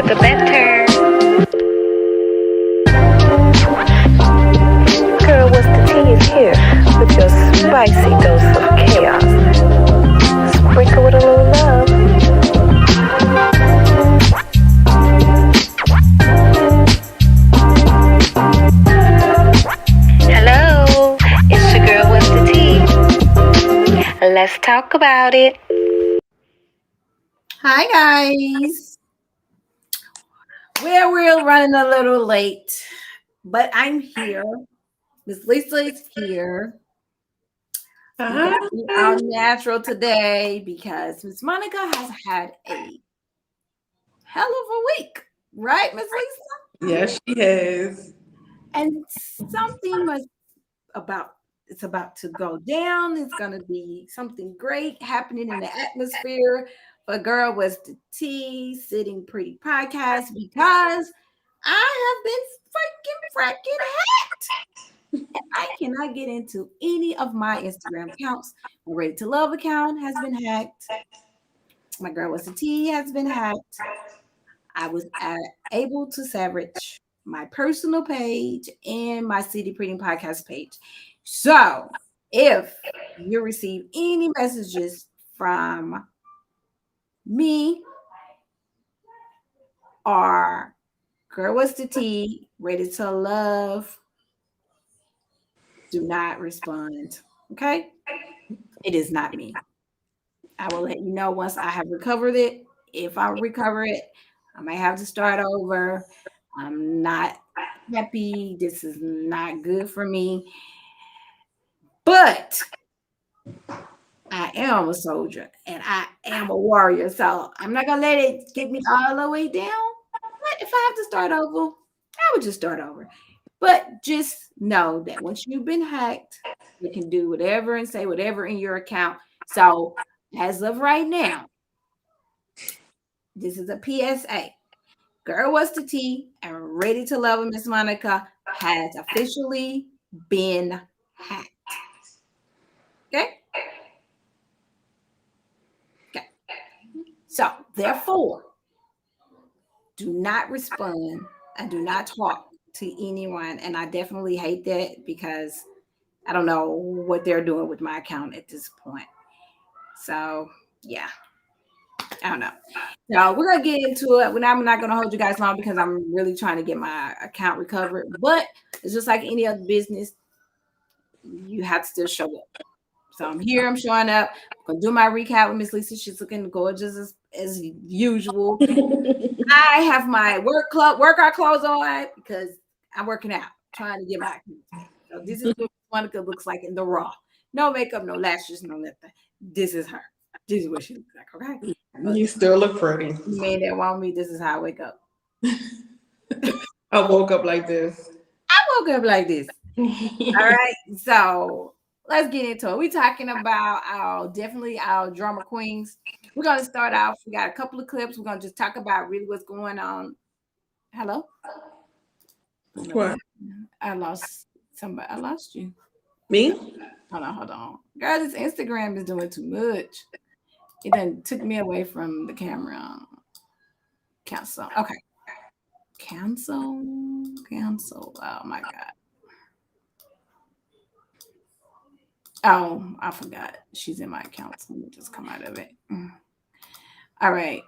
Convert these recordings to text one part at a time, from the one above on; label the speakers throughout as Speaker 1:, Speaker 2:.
Speaker 1: the better. Girl, what's the tea is here with your spicy dose of chaos. Sprinkle with a little love. Hello, it's your girl, what's the tea? Let's talk about it.
Speaker 2: Hi guys. We're running a little late, but I'm here. Miss Lisa is here. We got to be all natural today because Miss Monica has had a hell of a week, right, Miss Lisa?
Speaker 3: Yes, she has.
Speaker 2: And something was it's about to go down. It's gonna be something great happening in the atmosphere. But girl, was the tea sitting pretty podcast because I have been freaking hacked. And I cannot get into any of my Instagram accounts. My Ready to Love account has been hacked. My girl was the tea has been hacked. I was able to savage my personal page and my City Pretty Podcast page. So if you receive any messages from me or Girl What's the Tea, Ready to Love, do not respond. Okay? It is not me. I will let you know once I have recovered it. If I recover it, I might have to start over. I'm not happy. This is not good for me. But I am a soldier and I am a warrior. So I'm not going to let it get me all the way down. But if I have to start over, I would just start over. But just know that once you've been hacked, you can do whatever and say whatever in your account. So as of right now, this is a PSA. Girl What's the Tea and Ready to Love Miss Monica has officially been hacked. Okay? Okay. So, therefore, do not respond and do not talk to anyone. And I definitely hate that because I don't know what they're doing with my account at this point. So, yeah. I don't know. So we're gonna get into it. I'm not gonna hold you guys long because I'm really trying to get my account recovered. But it's just like any other business, you have to still show up. So I'm here. I'm showing up. I'm gonna do my recap with Miss Lisa. She's looking gorgeous as usual. I have my workout clothes on because I'm working out, trying to get my. So this is what Monica looks like in the raw. No makeup, no lashes, no nothing. This is her. This is what she looks like. Okay.
Speaker 3: You still look pretty.
Speaker 2: You man that want me, this is how I wake up.
Speaker 3: I woke up like this.
Speaker 2: I woke up like this. All right. So let's get into it. We're talking about our drama queens. We're gonna start off. We got a couple of clips. We're gonna just talk about really what's going on. Hello?
Speaker 3: What?
Speaker 2: I lost somebody. I lost you.
Speaker 3: Me?
Speaker 2: Hold on. Girl, this Instagram is doing too much. It then took me away from the camera. Cancel. Okay. Cancel. Oh my God. Oh, I forgot. She's in my account. So let me just come out of it. All right.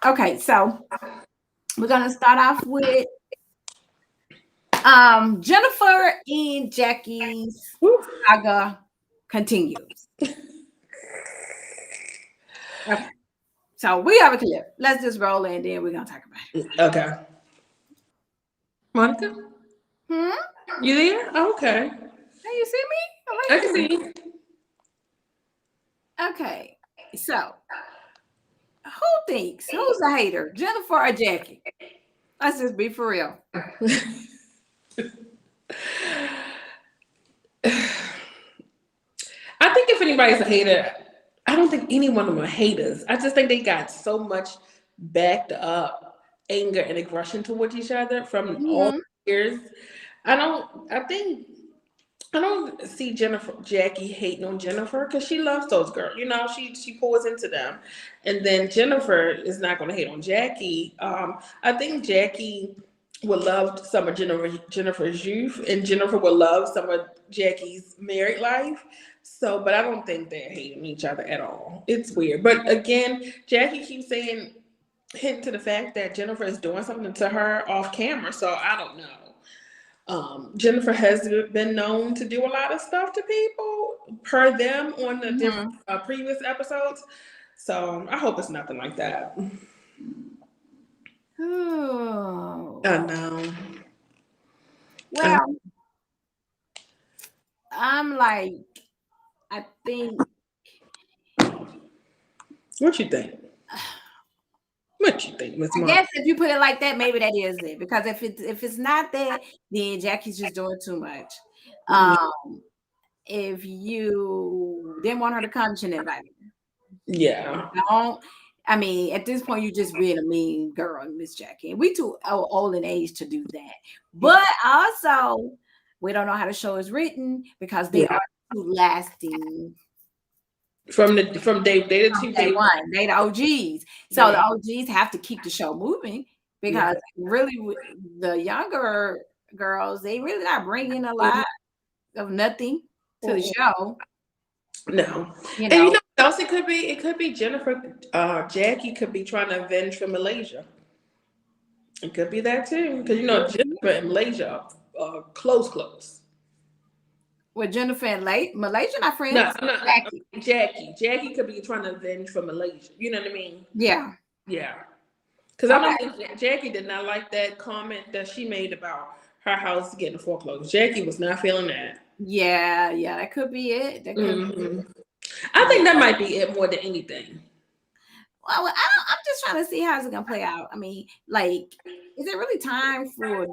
Speaker 2: Okay, so we're gonna start off with Jennifer and Jackie's saga continues. Okay. So we have a clip. Let's just roll in, then we're gonna talk about it.
Speaker 3: Okay. Monica? You there? Oh, okay.
Speaker 2: Can you see me?
Speaker 3: I can see you.
Speaker 2: Okay. So who's a hater? Jennifer or Jackie? Let's just be for real.
Speaker 3: I think if anybody's a hater, I don't think any one of them are haters. I just think they got so much backed up anger and aggression towards each other from all years. I think I don't see Jackie hating on Jennifer because she loves those girls. She pours into them, and then Jennifer is not going to hate on Jackie. I think Jackie would love some of Jennifer's youth, and Jennifer would love some of Jackie's married life. So, but I don't think they're hating each other at all. It's weird. But again, Jackie keeps saying, hinting to the fact that Jennifer is doing something to her off camera. So I don't know. Jennifer has been known to do a lot of stuff to people per them on the different previous episodes. So I hope it's nothing like that.
Speaker 2: Oh.
Speaker 3: I know.
Speaker 2: Well, I'm like, I think.
Speaker 3: What you think? What you think, Miss
Speaker 2: I
Speaker 3: Mark?
Speaker 2: guess if you put it like that, maybe that is it. Because if it's not that, then Jackie's just doing too much. If you didn't want her to come, you shouldn't invite her.
Speaker 3: Yeah.
Speaker 2: Don't. I mean, at this point, you just being a mean girl, Miss Jackie. And we too old in age to do that. But also, we don't know how the show is written because they are too lasting.
Speaker 3: From day
Speaker 2: one, they the OGs. So the OGs have to keep the show moving because really the younger girls, they really not bringing a lot of nothing to the show.
Speaker 3: No. And you know what else it could be? It could be Jennifer, Jackie could be trying to avenge from Malaysia. It could be that too. Because Jennifer and Malaysia are close.
Speaker 2: With Jennifer and Malaysia not friends?
Speaker 3: No, Jackie could be trying to avenge from Malaysia. You know what I mean?
Speaker 2: Yeah.
Speaker 3: Yeah. Because I don't think Jackie did not like that comment that she made about her house getting foreclosed. Jackie was not feeling that.
Speaker 2: Yeah, that could be it. That could be it.
Speaker 3: I think that might be it more than anything.
Speaker 2: Well, I'm just trying to see how's it gonna play out. I mean, like, is it really time for?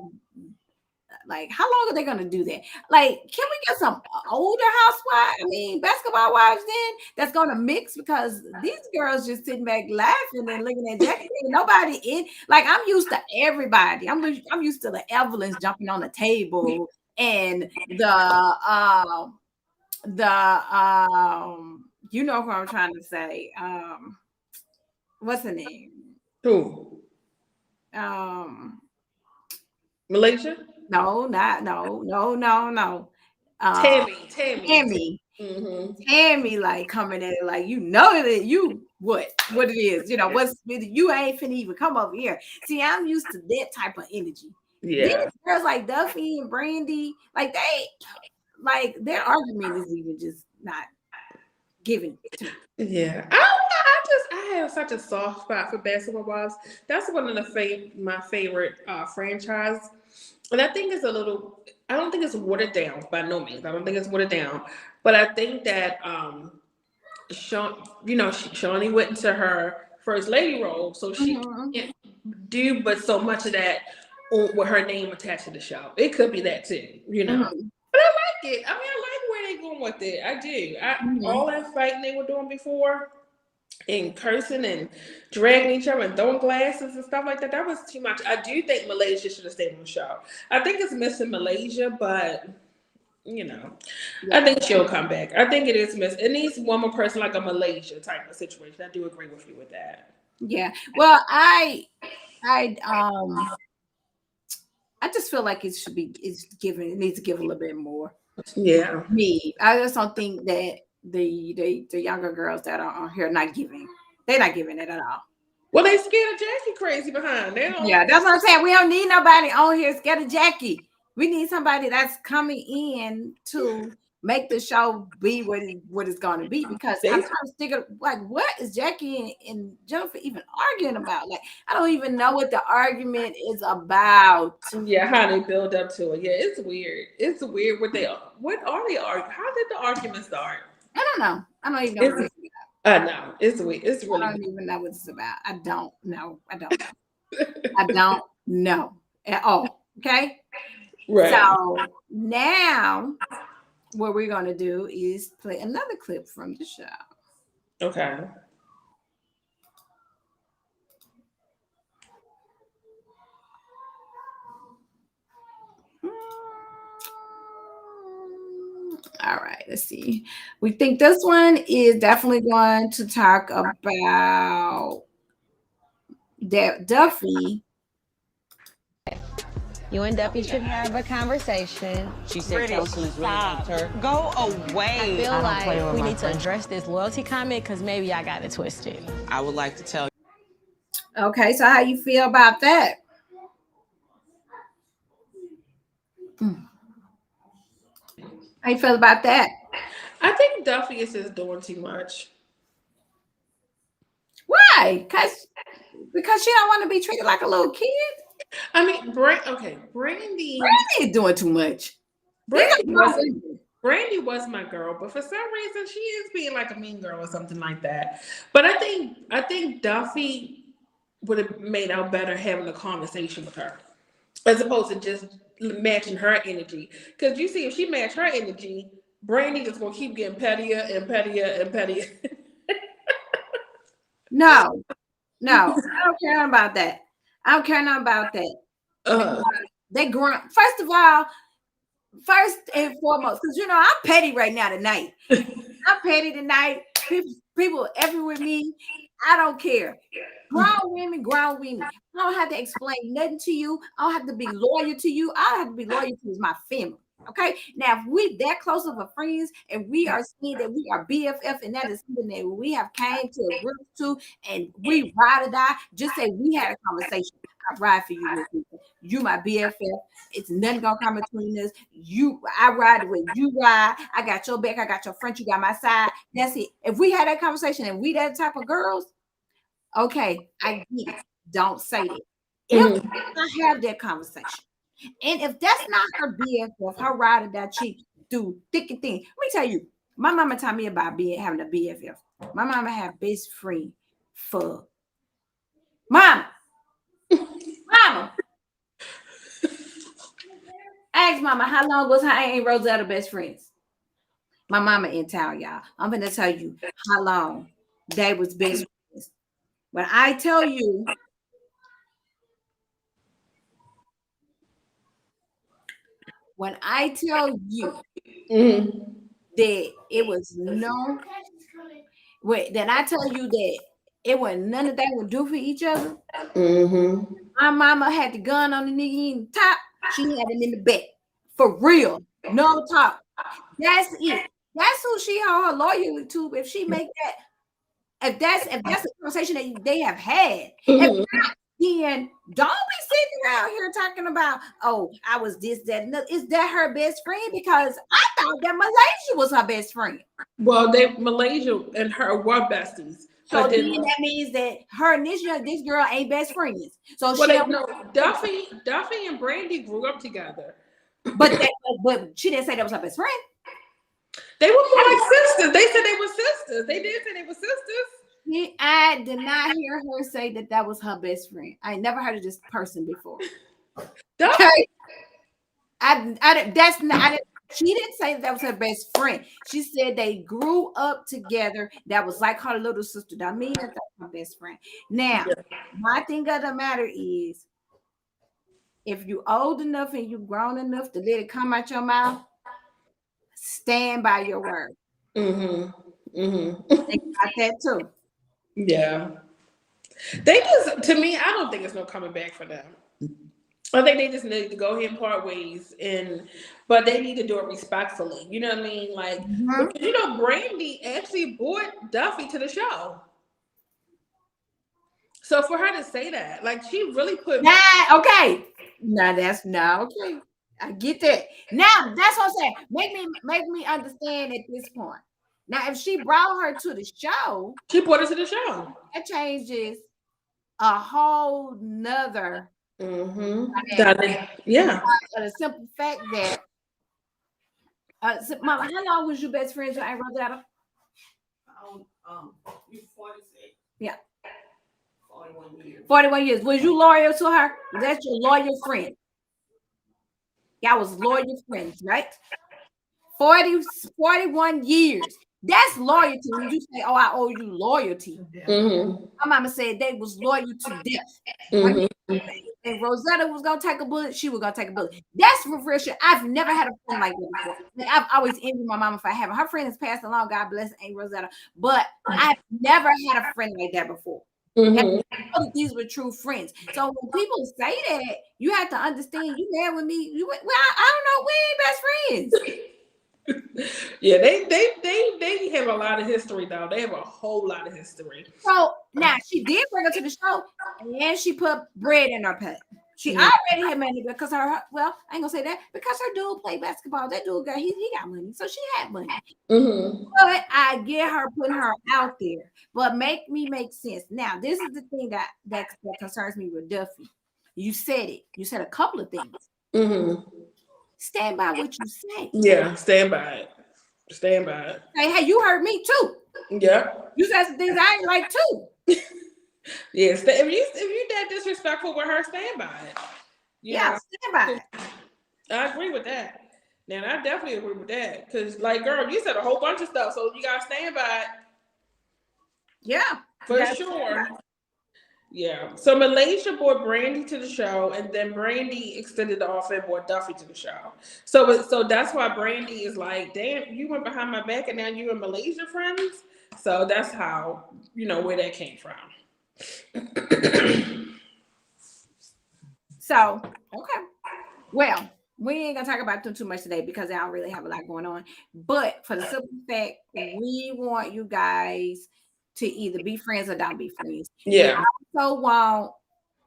Speaker 2: Like, how long are they gonna do that? Like, can we get some older housewives? I mean, basketball wives then that's gonna mix because these girls just sitting back laughing and looking at Jackie. Nobody in. Like, I'm used to everybody. I'm used to the Evelyns jumping on the table and you know who I'm trying to say. What's the name?
Speaker 3: Who? Malaysia?
Speaker 2: No. Tammy. Tammy, like coming in, like that you what it is, you ain't finna even come over here. See, I'm used to that type of energy.
Speaker 3: Yeah.
Speaker 2: These girls like Duffy and Brandy, like their argument is even just not given to me.
Speaker 3: Yeah. I have such a soft spot for Basketball Wives. That's one of my favorite franchise. And I think I don't think it's watered down by no means. I don't think it's watered down. But I think that Shawnee went into her first lady role, so she can't do but so much of that with her name attached to the show. It could be that too, But I like it. I mean, I like where they're going with it. I do. All that fighting they were doing before, and cursing and dragging each other and throwing glasses and stuff like that, that was too much. I do think Malaysia should have stayed on the show. I think it's missing Malaysia, but I think she'll come back. I think it is missing. It needs one more person like a Malaysia type of situation. I do agree with you with that.
Speaker 2: Yeah. Well, I just feel like it needs to give a little bit more.
Speaker 3: Yeah.
Speaker 2: I just don't think that the younger girls that are on here not giving. They're not giving it at all.
Speaker 3: Well, they scared of Jackie crazy behind.
Speaker 2: Yeah, that's what I'm saying. We don't need nobody on here scared of Jackie. We need somebody that's coming in to make the show be what it's going to be. Because I'm trying to figure, like, what is Jackie and Jennifer even arguing about? Like, I don't even know what the argument is about.
Speaker 3: Yeah, how they build up to it. Yeah, it's weird. It's weird what are they arguing? How did the argument start?
Speaker 2: I don't know. I don't even know what it's about.
Speaker 3: I know. It's weird. It's really
Speaker 2: I don't even know what it's about. I don't know. I don't know at all. Okay.
Speaker 3: Right.
Speaker 2: So now what we're going to do is play another clip from the show.
Speaker 3: Okay.
Speaker 2: All right, let's see. We think this one is definitely going to talk about Duffy.
Speaker 4: You and Duffy should have a conversation.
Speaker 5: She said Kelsey really liked her.
Speaker 4: Go away. I feel
Speaker 5: I don't play
Speaker 4: like
Speaker 5: with
Speaker 4: we
Speaker 5: my
Speaker 4: need to
Speaker 5: friends.
Speaker 4: address this loyalty comment because maybe I got it twisted.
Speaker 5: I would like to tell
Speaker 2: Okay, so how you feel about that? How you feel about that?
Speaker 3: I think Duffy is just doing too much.
Speaker 2: Why? Because she don't want to be treated like a little kid.
Speaker 3: I mean, Brandy.
Speaker 2: Brandy is doing too much.
Speaker 3: Brandy was my girl, but for some reason she is being like a mean girl or something like that. But I think Duffy would have made out better having a conversation with her, as opposed to just matching her energy. Because you see, if she matched her energy, Brandy just gonna keep getting pettier and pettier and pettier.
Speaker 2: No, I don't care about that. I don't care nothing about that. They grunt. First of all, first and foremost, because I'm petty right now tonight. I'm petty tonight. People everywhere with me. I don't care. Grown women. I don't have to explain nothing to you. I don't have to be loyal to you. I have to be loyal to my family. Okay. Now, if we that close of a friends and we are seeing that we are BFF and that is something that we have came to agree to and we ride or die, just say we had a conversation. I ride for you. You my BFF. It's nothing gonna come between us. I ride the way you ride. I got your back. I got your front. You got my side. That's it. If we had that conversation and we that type of girls, okay, I get it. Don't say it. If I have that conversation, and if that's not her BFF, her ride or that cheek do thick and thin. Let me tell you, my mama taught me about having a BFF. My mama had best friend for mama. Ask mama how long was her Aunt Rosetta best friends? My mama in town, y'all. I'm gonna tell you how long they was best friends. When I tell you that it was no, then I tell you that it was none of that would do for each other. My mama had the gun on the knee in the top. She had it in the back. For real. No talk. That's it. That's who she hold her loyalty to. If she make that, if that's a conversation that they have had. If not, then don't be sitting around here talking about, oh, I was this, that, and is that her best friend? Because I thought that Malaysia was her best friend.
Speaker 3: Well, Malaysia and her were besties.
Speaker 2: So then that means that her and this girl ain't best friends. So
Speaker 3: Duffy and Brandy grew up together.
Speaker 2: But she didn't say that was her best friend.
Speaker 3: They were more like sisters. They said they were sisters. They did say they were sisters.
Speaker 2: I did not hear her say that was her best friend. I never heard of this person before. Okay. She didn't say that was her best friend. She said they grew up together. That was like her little sister. That means that's her best friend. Now, my thing of the matter is, if you old enough and you grown enough to let it come out your mouth, stand by your word. Think about that too.
Speaker 3: Yeah. To me, I don't think it's no coming back for them. I think they just need to go ahead and part ways, but they need to do it respectfully. You know what I mean? Like, because, Brandy actually brought Duffy to the show. So for her to say that, like, she really put.
Speaker 2: Okay. Now that's okay. I get that. Now that's what I'm saying. Make me understand at this point. Now, if she brought her to the show,
Speaker 3: she brought her to the show.
Speaker 2: That changes a whole nother.
Speaker 3: Yeah.
Speaker 2: The simple fact that, Mama, how long was you best friends with Aunt Rosetta?
Speaker 6: You 46.
Speaker 2: Yeah.
Speaker 6: 41 years.
Speaker 2: 41 years. Was you loyal to her? That's your loyal friend. Y'all was loyal friends, right? 41 years. That's loyalty. When you say, oh, I owe you loyalty. My mama said they was loyal to death. Right? and Rosetta was gonna take a bullet, she was gonna take a bullet. That's for real shit. I've never had a friend like that before. Like, I've always envied my mama for having her friend has passed along. God bless Aunt Rosetta, but I've never had a friend like that before. And I know that these were true friends. So when people say that, you have to understand. You mad with me? Well, I don't know. We ain't best friends.
Speaker 3: Yeah, they have a lot of history though. They have a whole lot of history.
Speaker 2: So now she did bring her to the show, and she put bread in her pet. She already had money because I ain't gonna say that because her dude played basketball. That dude he got money, so she had money. But I get her putting her out there, but make me make sense. Now, this is the thing that concerns me with Duffy. You said it. You said a couple of things. Stand by what you say.
Speaker 3: Yeah, stand by it. Stand by it.
Speaker 2: Hey, you heard me too.
Speaker 3: Yeah.
Speaker 2: You said some things I ain't like too.
Speaker 3: Yes, if you that disrespectful with her, stand by it.
Speaker 2: Stand by it.
Speaker 3: I agree with that. Now I definitely agree with that because, like, girl, you said a whole bunch of stuff, so you gotta stand by it.
Speaker 2: Yeah,
Speaker 3: for sure. Yeah. So Malaysia brought Brandy to the show, and then Brandy extended the offer and brought Duffy to the show. So that's why Brandy is like, damn, you went behind my back, and now you and Malaysia friends. So that's how where that came from.
Speaker 2: So, okay. Well, we ain't gonna talk about them too much today because I don't really have a lot going on. But for the simple fact, we want you guys to either be friends or don't be friends.
Speaker 3: Yeah.
Speaker 2: We also want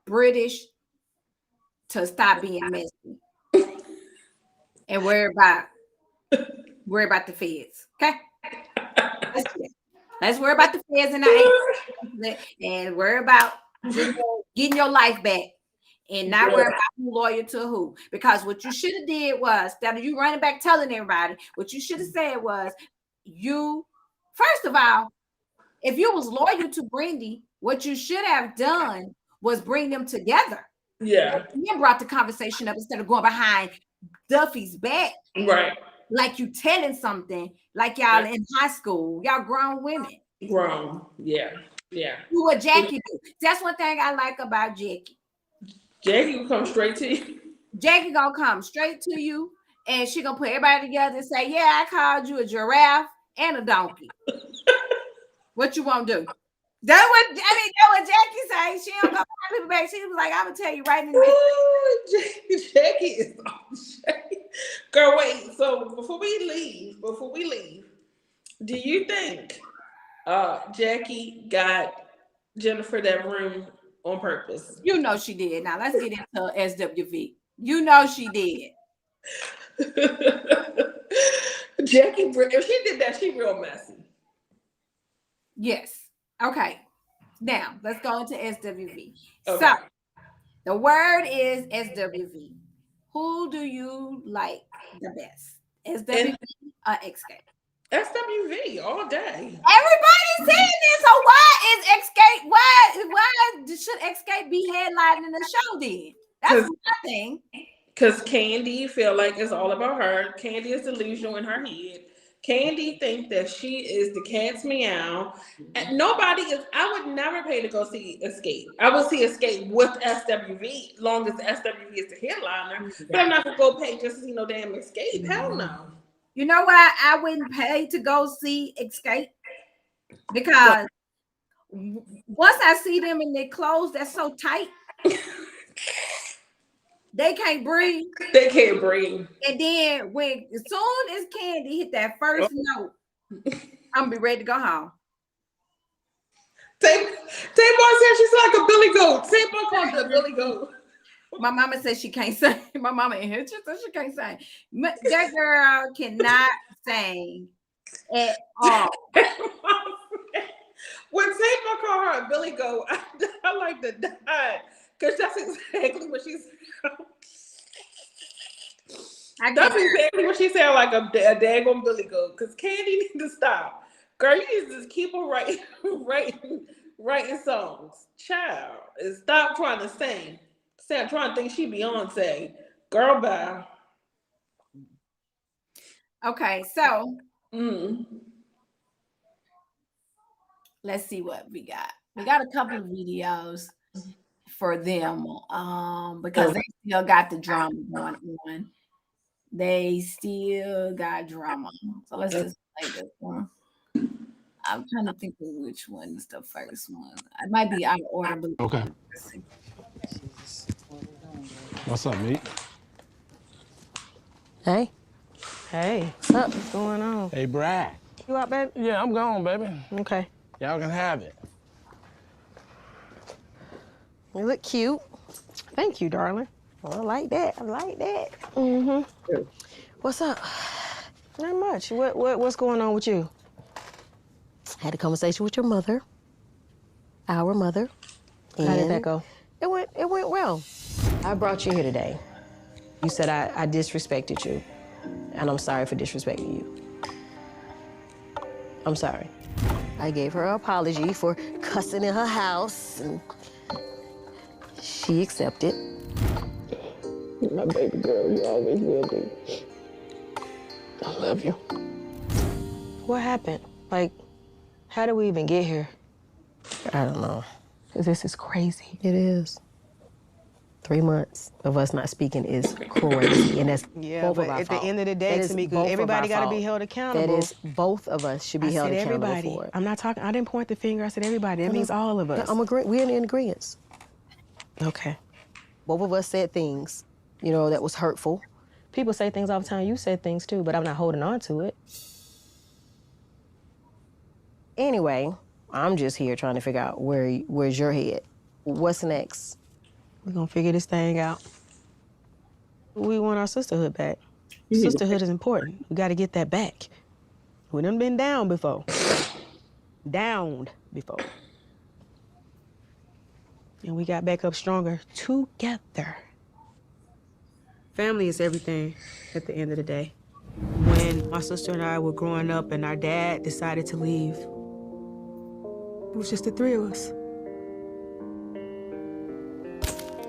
Speaker 2: British to stop being messy and worry about the feds. Okay. Let's worry about the feds and worry about getting your life back. And not worry about who loyal to who. Because what you should have did was, instead of you running back telling everybody, what you should have said was, first of all, if you was loyal to Brandy, what you should have done was bring them together.
Speaker 3: Yeah.
Speaker 2: You brought the conversation up instead of going behind Duffy's back.
Speaker 3: Right.
Speaker 2: Like you telling something, like y'all in high school, y'all grown women.
Speaker 3: Grown. Yeah. Yeah.
Speaker 2: Do what Jackie do. That's one thing I like about Jackie.
Speaker 3: Jackie will come straight to you.
Speaker 2: Jackie gonna come straight to you, and she gonna put everybody together and say, "Yeah, I called you a giraffe and a donkey." What you won't do? That's what Jackie say. She don't go behind people back. She was like, "I'm gonna tell you right in
Speaker 3: the Jackie is on shade. Girl, wait. So before we leave, do you think Jackie got Jennifer that room on purpose?
Speaker 2: You know she did. Now let's get into SWV. You know she did.
Speaker 3: Jackie, if she did that, she real messy.
Speaker 2: Yes. Okay. Now let's go into SWV.
Speaker 3: Okay.
Speaker 2: So the word is SWV. Who do you like the best? SWV or Escape?
Speaker 3: SWV all day.
Speaker 2: Everybody's saying this. So why is Escape? Why should Escape be headlining the show then? That's my thing.
Speaker 3: Because Candy feel like it's all about her. Candy is delusional in her head. Candy thinks that she is the cat's meow. And nobody is. I would never pay to go see Escape. I would see Escape with SWV, long as SWV is the headliner. But I'm not gonna go pay just to see no damn Escape. Hell no.
Speaker 2: You know why I wouldn't pay to go see Escape? Because once I see them in their clothes, that's so tight. They can't breathe.
Speaker 3: They can't breathe.
Speaker 2: And then as soon as Candy hit that first note, I'm gonna be ready to go home.
Speaker 3: Tay Boy said she's like a Billy Goat. Tay Boy called her a Billy Goat.
Speaker 2: My mama said she can't sing. My mama in here, she said she can't sing. That girl cannot sing at all.
Speaker 3: When Tay Boy called her a Billy Goat, I like to die. Because that's exactly what she's. That's exactly what she said, like a daggone Billy Goat. Because Candy needs to stop. Girl, you need to just keep her writing songs. Child, and stop trying to sing. Stop trying to think she Beyonce. Girl, bye.
Speaker 2: Okay, so let's see what we got. We got a couple of videos for them because they still got the drama going on. They still got drama. So let's just play this one. I'm trying to think of which one is the first one. It might be out of order, but
Speaker 7: Okay.
Speaker 2: let's see.
Speaker 7: What's up, meat?
Speaker 4: Hey,
Speaker 8: Hey,
Speaker 4: what's up? What's going on?
Speaker 7: Hey, Brad.
Speaker 4: You out, baby?
Speaker 7: Yeah, I'm gone, baby.
Speaker 4: Okay.
Speaker 7: Y'all can have it.
Speaker 4: You look cute.
Speaker 8: thank you, darling.
Speaker 4: Oh, I like that. I like that.
Speaker 8: Mm-hmm.
Speaker 4: What's up?
Speaker 8: Not much. What's going on with you?
Speaker 4: Had a conversation with your mother, our mother.
Speaker 8: How did that go?
Speaker 4: It went well.
Speaker 8: I brought you here today. You said I disrespected you, and I'm sorry for disrespecting you. I'm sorry.
Speaker 4: I gave her an apology for cussing in her house, and she accepted.
Speaker 3: My baby girl, you always will be. I love you.
Speaker 8: What happened? Like, how did we even get here?
Speaker 4: I don't know.
Speaker 8: 'Cause this is crazy.
Speaker 4: It is. 3 months of us not speaking is crazy, and that's
Speaker 8: Yeah,
Speaker 4: both
Speaker 8: but
Speaker 4: of our
Speaker 8: at
Speaker 4: fault.
Speaker 8: the end of the day,
Speaker 4: That is
Speaker 8: Tamika,
Speaker 4: both of
Speaker 8: everybody
Speaker 4: our
Speaker 8: got to be
Speaker 4: fault.
Speaker 8: held accountable.
Speaker 4: That is both of us should be
Speaker 8: I
Speaker 4: held
Speaker 8: said
Speaker 4: accountable
Speaker 8: everybody.
Speaker 4: for it.
Speaker 8: I'm not talking. I didn't point the finger. I said everybody. That means all of us.
Speaker 4: I'm agree. We're in agreement.
Speaker 8: Okay.
Speaker 4: Both of us said things, that was hurtful.
Speaker 8: People say things all the time. You said things too, but I'm not holding on to it.
Speaker 4: Anyway, I'm just here trying to figure out where's your head. What's next?
Speaker 8: We're gonna figure this thing out. We want our sisterhood back. Sisterhood is important. We got to get that back. We done been down before. Downed before. And we got back up stronger together. Family is everything at the end of the day. When my sister and I were growing up and our dad decided to leave, it was just the three of us.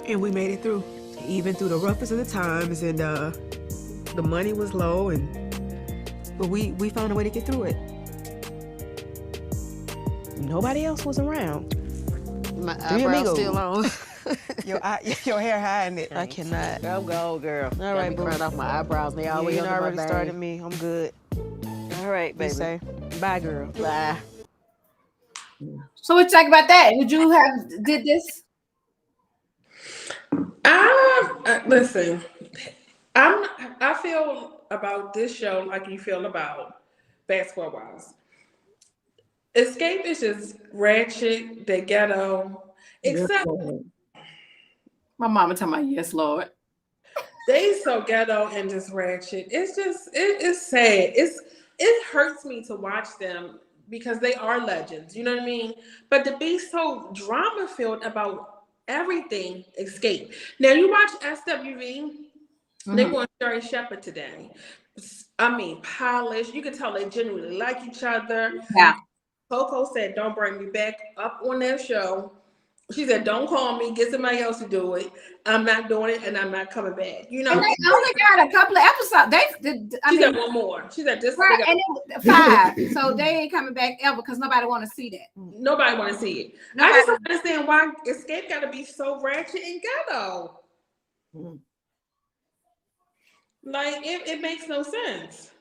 Speaker 8: And we made it through. Even through the roughest of the times, and the money was low, but we found a way to get through it. Nobody else was around.
Speaker 4: My
Speaker 8: Three
Speaker 4: eyebrows
Speaker 8: amigos.
Speaker 4: still on.
Speaker 8: Your hair hiding it. I cannot.
Speaker 4: I'm gone, girl.
Speaker 8: All right, boo.
Speaker 4: Crying off my eyebrows. They
Speaker 8: Yeah,
Speaker 4: always
Speaker 8: you
Speaker 4: under
Speaker 8: already
Speaker 4: my
Speaker 8: started
Speaker 4: bang.
Speaker 8: me. I'm good.
Speaker 4: All right,
Speaker 8: Be
Speaker 4: baby.
Speaker 8: safe. Bye, girl.
Speaker 4: Bye.
Speaker 2: So what you think about that? Would you have did this?
Speaker 3: Listen, I feel about this show like you feel about Basketball Wives. Escape is just ratchet, they ghetto, except
Speaker 2: My mama talking about yes, Lord.
Speaker 3: they so ghetto and just ratchet. It's just it's sad. It hurts me to watch them because they are legends. You know what I mean? But to be so drama filled about everything, Escape. Now you watch SWV. They were on Sherry Shepherd today. I mean, polished. You can tell they genuinely like each other.
Speaker 2: Yeah.
Speaker 3: Coco said, "Don't bring me back up on that show." She said, "Don't call me. Get somebody else to do it. I'm not doing it, and I'm not coming back." You know,
Speaker 2: And they only got a couple of episodes.
Speaker 3: she said one more. She said this.
Speaker 2: Right, and then 5. So they ain't coming back ever because nobody want to see that.
Speaker 3: Nobody want to see it.
Speaker 2: Nobody.
Speaker 3: I just don't understand why Escape got to be so ratchet and ghetto. Like it makes no sense.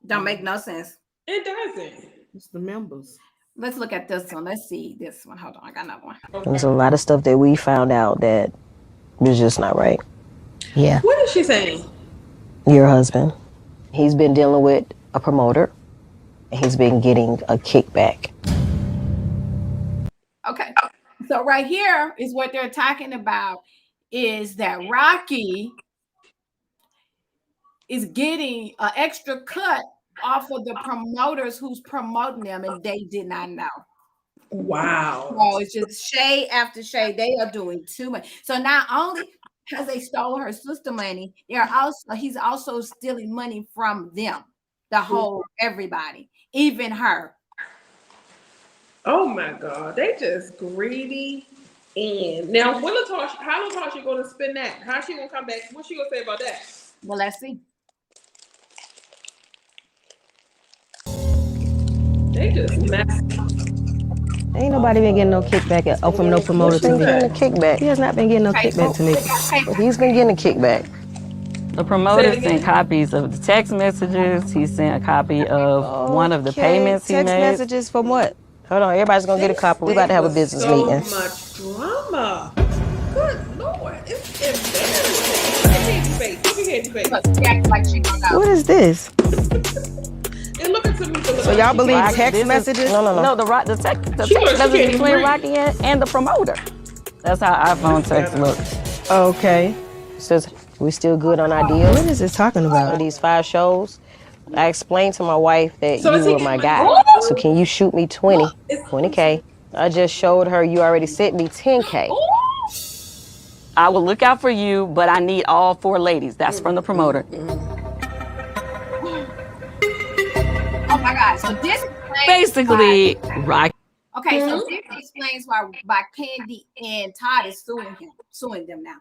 Speaker 2: Don't make no sense.
Speaker 3: It doesn't.
Speaker 6: It's the members.
Speaker 2: Let's look at this one. Let's see this one. Hold on, I got another one.
Speaker 4: There's a lot of stuff that we found out that was just not right. Yeah.
Speaker 3: What is she saying?
Speaker 4: Your husband, he's been dealing with a promoter, and he's been getting a kickback.
Speaker 2: Okay, so right here is what they're talking about is that Rocky is getting an extra cut off of the promoters who's promoting them, and they did not know.
Speaker 3: Wow.
Speaker 2: So it's just shade after shade. They are doing too much. So not only has they stole her sister money, he's also stealing money from them, the whole everybody, even her.
Speaker 3: Oh my God, they just greedy. And now, how Latasha going to spin that? How's she going to come back? What's she going to say about that?
Speaker 2: Well, let's see.
Speaker 3: They just messed.
Speaker 8: Ain't nobody been getting no kickback from no promoter
Speaker 4: He's
Speaker 8: to
Speaker 4: been
Speaker 8: me.
Speaker 4: getting a kickback.
Speaker 8: He has not been getting no kickback to me.
Speaker 4: He's been getting a kickback.
Speaker 9: The promoter sent copies of the text messages. He sent a copy of one of the
Speaker 8: Okay,
Speaker 9: payments he
Speaker 8: text
Speaker 9: made.
Speaker 8: messages from what?
Speaker 4: Hold on, everybody's gonna get a copy. We about to have a business meeting.
Speaker 3: So much drama. Good Lord, it's embarrassing. Look at Candy face. Look at Candy face.
Speaker 2: Like she don't know.
Speaker 8: What is this?
Speaker 3: And look at Tamika.
Speaker 8: So y'all believe
Speaker 9: Rocky,
Speaker 8: text
Speaker 9: this is-
Speaker 8: messages?
Speaker 9: No, the text
Speaker 3: She
Speaker 9: messages
Speaker 3: can't
Speaker 9: between
Speaker 3: read.
Speaker 9: Rocky and the promoter. That's how iPhone text looks.
Speaker 8: Okay.
Speaker 4: Says we still good on our deal.
Speaker 8: What is this talking
Speaker 4: On
Speaker 8: about?
Speaker 4: these 5 shows. I explained to my wife that
Speaker 3: So is
Speaker 4: you
Speaker 3: he
Speaker 4: were my
Speaker 3: getting
Speaker 4: guy.
Speaker 3: money?
Speaker 4: So can you shoot me 20K? I just showed her you already sent me 10K.
Speaker 9: I will look out for you, but I need all 4 ladies. That's from the promoter.
Speaker 2: Oh my God! So this explains
Speaker 9: Basically, Rocky.
Speaker 2: Okay, so this explains why Candy and Todd is suing them now.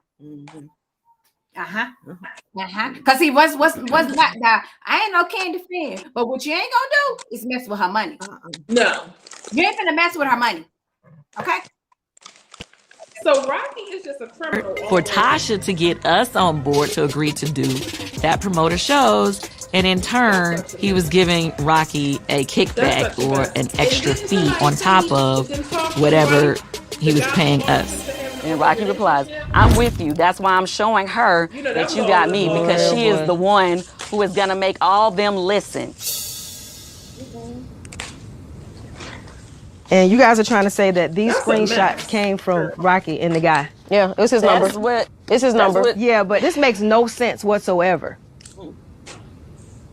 Speaker 2: Because he was not now. I ain't no Candy fan, but what you ain't gonna do is mess with her money.
Speaker 3: No.
Speaker 2: You ain't gonna mess with her money. Okay.
Speaker 3: So Rocky is just a criminal.
Speaker 5: For Tasha to get us on board to agree to do that promoter shows, and in turn, he was giving Rocky a kickback or an extra fee on top of whatever he was paying us.
Speaker 9: And Rocky replies, I'm with you. That's why I'm showing her that you got me, because she is the one who is going to make all them listen.
Speaker 8: And you guys are trying to say that these screenshots came from Rocky and the guy.
Speaker 4: Yeah, it's his number. It's his number.
Speaker 8: Yeah, but this makes no sense whatsoever.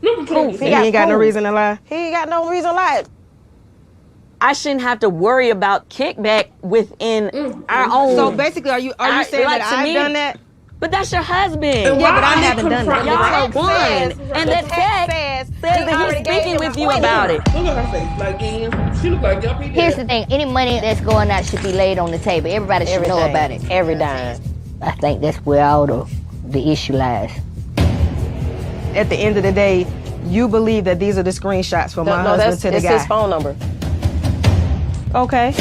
Speaker 4: Proof.
Speaker 8: He ain't got no reason to lie.
Speaker 4: He ain't got no reason to lie.
Speaker 9: I shouldn't have to worry about kickback within our own.
Speaker 8: So basically, are you saying
Speaker 9: like,
Speaker 8: that
Speaker 9: to
Speaker 8: I've
Speaker 9: me,
Speaker 8: done that?
Speaker 9: But that's your husband.
Speaker 8: Yeah, but I haven't done that.
Speaker 9: Y'all won. And the text says that he's speaking with you about it.
Speaker 3: Look at her face. Like, damn. She look like Yuppie.
Speaker 10: Here's the thing. Any money that's going out should be laid on the table. Everybody should know about it.
Speaker 4: Every dime.
Speaker 10: I think that's where all the issue lies.
Speaker 8: At the end of the day, you believe that these are the screenshots from my husband to the
Speaker 4: it's
Speaker 8: guy.
Speaker 4: his phone number.
Speaker 8: Okay.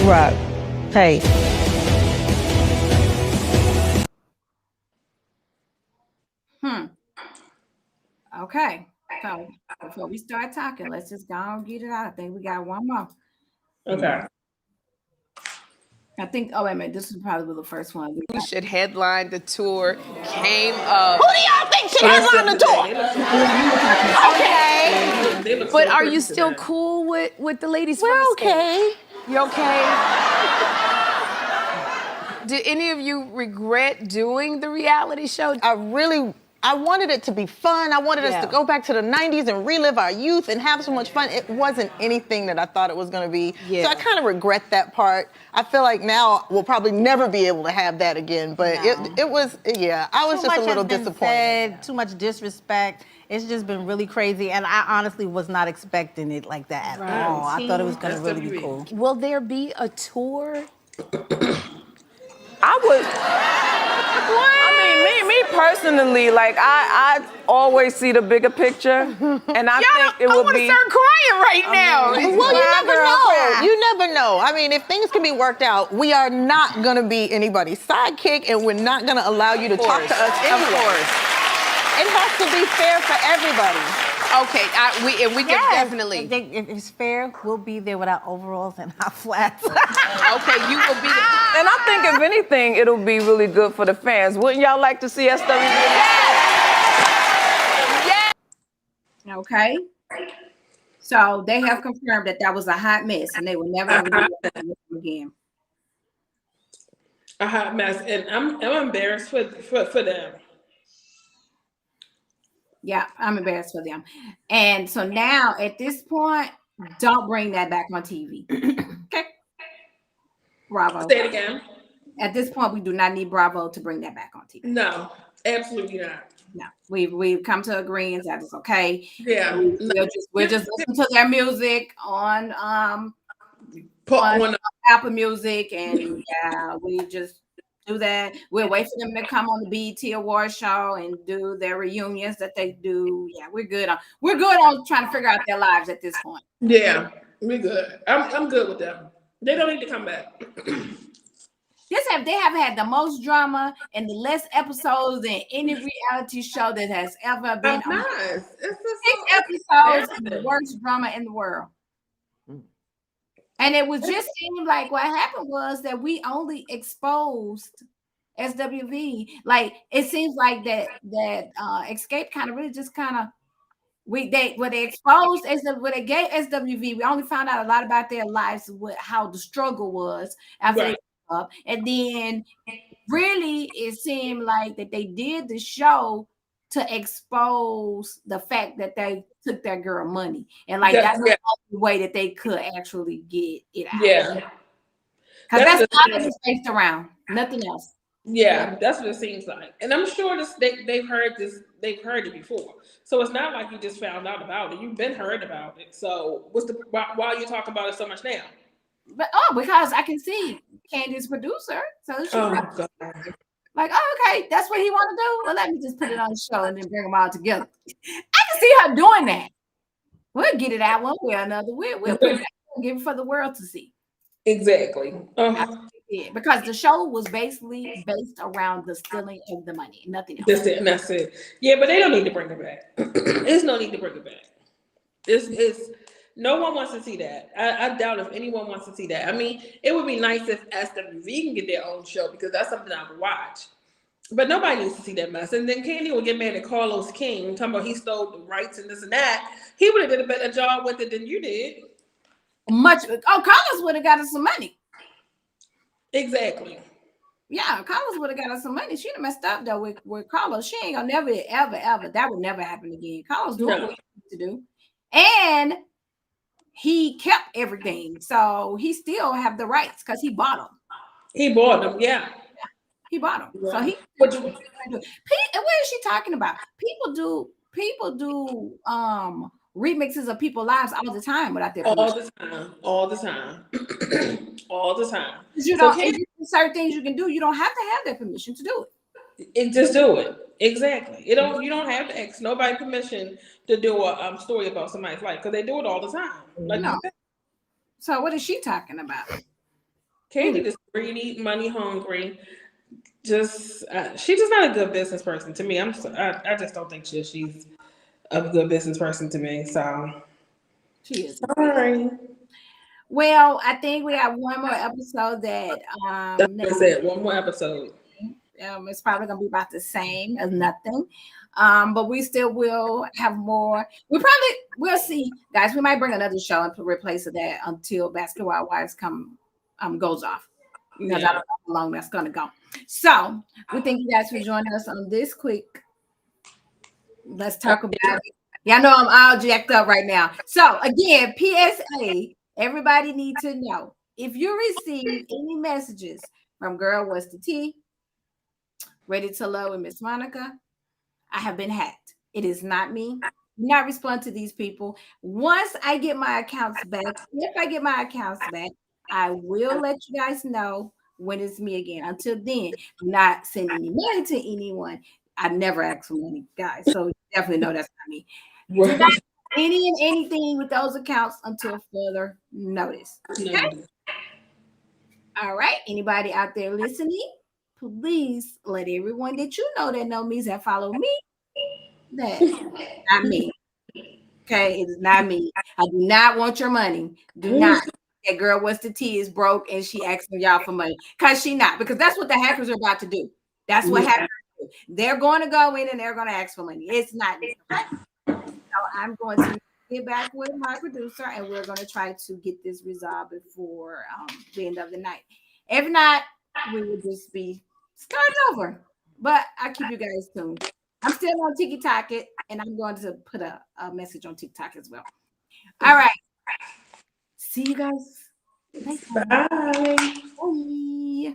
Speaker 8: Right. Hey.
Speaker 2: Okay. So before we start talking, let's just go and get it out. I think we got one more.
Speaker 3: Okay.
Speaker 2: I think, oh, wait a minute. This is probably the first one.
Speaker 11: Who should headline the tour came up.
Speaker 10: Who do y'all think should headline the tour?
Speaker 11: Okay. But are you still cool with the ladies?
Speaker 10: We're okay.
Speaker 11: You okay? Do any of you regret doing the reality show?
Speaker 12: I wanted it to be fun. I wanted us to go back to the 90s and relive our youth and have so much fun. It wasn't anything that I thought it was going to be.
Speaker 11: Yeah.
Speaker 12: So I kind of regret that part. I feel like now we'll probably never be able to have that again. But it was, I was just a little disappointed.
Speaker 13: Too much disrespect. It's just been really crazy. And I honestly was not expecting it like that at all. I thought it was going to really be cool.
Speaker 11: Will there be a tour?
Speaker 14: I would. I mean, me personally, like I always see the bigger picture, and I think it would be.
Speaker 11: I want to start crying right now.
Speaker 12: Well, you never know. You never know. I mean, if things can be worked out, we are not going to be anybody's sidekick, and we're not going to allow you to talk to us anyway.
Speaker 11: Of course.
Speaker 12: It has to be fair for everybody.
Speaker 11: Okay, we can definitely.
Speaker 13: If it's fair, we'll be there with our overalls and our flats.
Speaker 11: Okay, you will be.
Speaker 14: And I think if anything, it'll be really good for the fans. Wouldn't y'all like to see SW?
Speaker 11: Yes.
Speaker 2: Okay. So they have confirmed that was a hot mess, and they will never do that again.
Speaker 3: A hot mess, and I'm embarrassed for them.
Speaker 2: Yeah, I'm embarrassed for them. And so now at this point, don't bring that back on TV. Okay. Bravo.
Speaker 3: Say it again.
Speaker 2: At this point, we do not need Bravo to bring that back on TV.
Speaker 3: No, absolutely not.
Speaker 2: No, we've come to agreement that it's okay.
Speaker 3: Yeah.
Speaker 2: We'll just listen to their music on Apple Music, and we just do that. We'll wait for them to come on the BET Award show and do their reunions that they do. Yeah, we're good on trying to figure out their lives at this point.
Speaker 3: Yeah, we're good. I'm good with them. They don't need to come back.
Speaker 2: They have had the most drama and the less episodes than any reality show that has ever been on.
Speaker 3: Nice. It's
Speaker 2: Six episodes and the worst drama in the world. And it was just seemed like what happened was that we only exposed SWV. Like it seems like that Escape kind of really just kind of they exposed when they gave SWV, we only found out a lot about their lives, how the struggle was after they grew up. And then really it seemed like that they did the show to expose the fact that they took that girl money. And like that's the only way that they could actually get it out.
Speaker 3: Yeah.
Speaker 2: Because that's all it's based around. Nothing else.
Speaker 3: Yeah, that's what it seems like. And I'm sure they've heard it before. So it's not like you just found out about it. You've been heard about it. So why you talk about it so much now?
Speaker 2: But because I can see Candy's producer. So she
Speaker 3: God.
Speaker 2: Like, okay, that's what he want to do. Well, let me just put it on the show and then bring them all together. I can see her doing that. We'll get it out one way or another. We'll put it out and give it for the world to see.
Speaker 3: Exactly.
Speaker 2: Because the show was basically based around the stealing of the money, nothing else.
Speaker 3: That's it. Yeah, but they don't need to bring it back. There's no need to bring it back. It's no one wants to see that. I doubt if anyone wants to see that. I mean, it would be nice if SWV can get their own show because that's something I would watch. But nobody needs to see that mess. And then Candy will get mad at Carlos King, talking about he stole the rights and this and that. He would have did a better job with it than you did.
Speaker 2: Carlos would have got us some money.
Speaker 3: Exactly.
Speaker 2: Yeah, Carlos would have got us some money. She'd have messed up though with Carlos. She ain't gonna never, ever. That would never happen again. Carlos doing what he needs to do. And he kept everything. So he still have the rights because he bought them.
Speaker 3: He bought them, yeah.
Speaker 2: He bought them.
Speaker 3: Yeah.
Speaker 2: So he what is she talking about? People do remixes of people's lives all the time without their permission.
Speaker 3: All the time.
Speaker 2: You don't certain things you can do, you don't have to have their permission to do
Speaker 3: it. Just do it. Exactly. You don't have to ask nobody permission to do a story about somebody's life because they do it all the time. Like
Speaker 2: So what is she talking about?
Speaker 3: Candy is greedy, money hungry. She's just not a good business person to me. I just don't think she's a good business person to me. So
Speaker 2: she is.
Speaker 3: Sorry.
Speaker 2: Well, I think we have one more episode that
Speaker 3: that's it. One more episode.
Speaker 2: It's probably gonna be about the same as nothing. But we still will have more. We'll see, guys. We might bring another show and replace that until Basketball Wives goes off. Because I don't know how long that's gonna go. So we thank you guys for joining us on this quick. Let's talk about it. Y'all know I'm all jacked up right now. So again, PSA, everybody needs to know if you receive any messages from Girl What's the Tea, Ready to Love with Miss Monica, I have been hacked. It is not me. Do not respond to these people. Once I get my accounts back, if I get my accounts back, I will let you guys know when it's me again. Until then, do not send any money to anyone. I never ask for money, guys. So you definitely know that's not me. Do not do anything with those accounts until further notice. Okay? All right. Anybody out there listening? Please let everyone that you know that know me that follow me. That's not me. Okay, it is not me. I do not want your money. Do not. That Girl What's the Tea is broke and she asking y'all for money. Because she not. Because that's what the hackers are about to do. That's what hackers do. They're going to go in and they're going to ask for money. It's not me. So I'm going to get back with my producer and we're going to try to get this resolved before the end of the night. If not, we will just be starting over. But I keep you guys tuned. I'm still on TikTok and I'm going to put a message on TikTok as well. All right. See you guys.
Speaker 3: Bye.
Speaker 2: Bye.